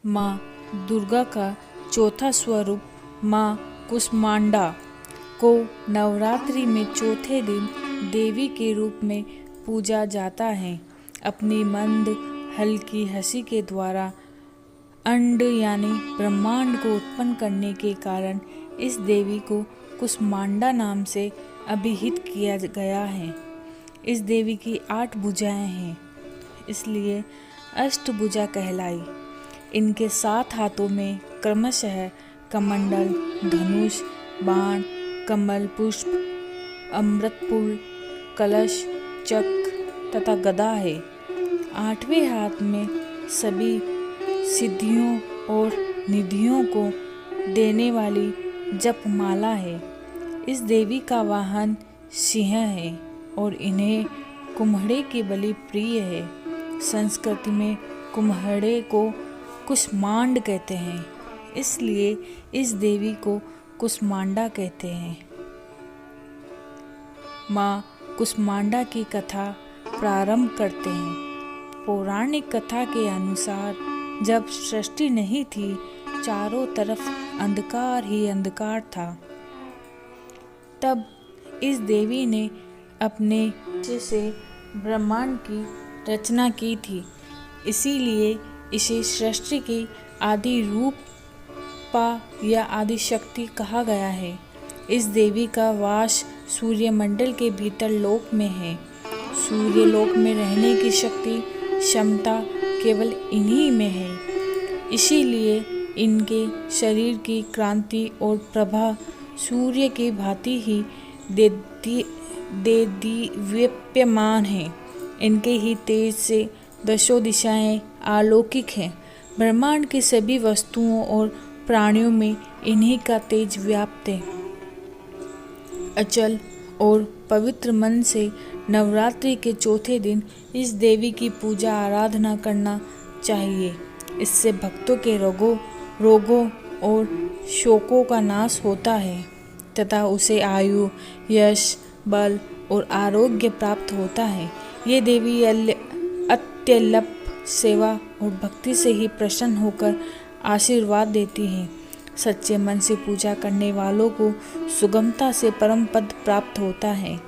माँ दुर्गा का चौथा स्वरूप माँ कुष्मांडा को नवरात्रि में चौथे दिन देवी के रूप में पूजा जाता है। अपनी मंद हल्की हंसी के द्वारा अंड यानी ब्रह्मांड को उत्पन्न करने के कारण इस देवी को कुष्मांडा नाम से अभिहित किया गया है। इस देवी की 8 भुजाएं हैं, इसलिए अष्टभुजा कहलाई। इनके 7 हाथों में क्रमशः कमंडल, धनुष, बाण, कमल पुष्प, अमृतपुल, कलश, चक्र तथा गदा है। 8वें हाथ में सभी सिद्धियों और निधियों को देने वाली जपमाला है। इस देवी का वाहन सिंह है और इन्हें कुम्हड़े की बलि प्रिय है। संस्कृत में कुम्हड़े को कुष्मांड कहते हैं, इसलिए इस देवी को कुष्मांडा कहते हैं। माँ कुष्मांडा की कथा प्रारंभ करते हैं। पौराणिक कथा के अनुसार जब सृष्टि नहीं थी, चारों तरफ अंधकार ही अंधकार था, तब इस देवी ने अपने हाथ से ब्रह्मांड की रचना की थी। इसीलिए इसे सृष्टि की आदि रूपा या आदि शक्ति कहा गया है। इस देवी का वास सूर्यमंडल के भीतर लोक में है। सूर्य लोक में रहने की शक्ति क्षमता केवल इन्हीं में है। इसीलिए इनके शरीर की क्रांति और प्रभा सूर्य की भांति ही देदीप्यमान है। इनके ही तेज से दशों दिशाएं अलौकिक हैं। ब्रह्मांड की सभी वस्तुओं और प्राणियों में इन्हीं का तेज व्याप्त है। अचल और पवित्र मन से नवरात्रि के चौथे दिन इस देवी की पूजा आराधना करना चाहिए। इससे भक्तों के रोगों और शोकों का नाश होता है तथा उसे आयु, यश, बल और आरोग्य प्राप्त होता है। ये देवी अत्यल्प सेवा और भक्ति से ही प्रसन्न होकर आशीर्वाद देती है। सच्चे मन से पूजा करने वालों को सुगमता से परम पद प्राप्त होता है।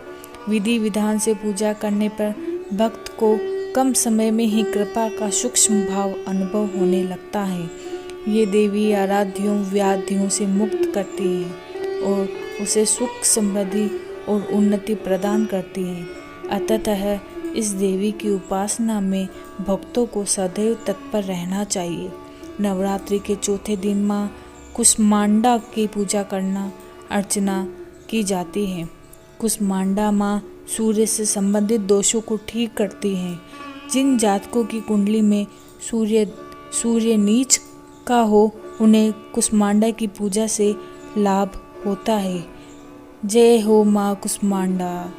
विधि विधान से पूजा करने पर भक्त को कम समय में ही कृपा का सूक्ष्म भाव अनुभव होने लगता है। ये देवी आराध्यों व्याधियों से मुक्त करती है और उसे सुख, समृद्धि और उन्नति प्रदान करती है। अतः इस देवी की उपासना में भक्तों को सदैव तत्पर रहना चाहिए। नवरात्रि के चौथे दिन माँ कुष्मांडा की पूजा करना अर्चना की जाती है। कुष्मांडा माँ सूर्य से संबंधित दोषों को ठीक करती हैं। जिन जातकों की कुंडली में सूर्य नीच का हो, उन्हें कुष्मांडा की पूजा से लाभ होता है। जय हो माँ कुष्मांडा।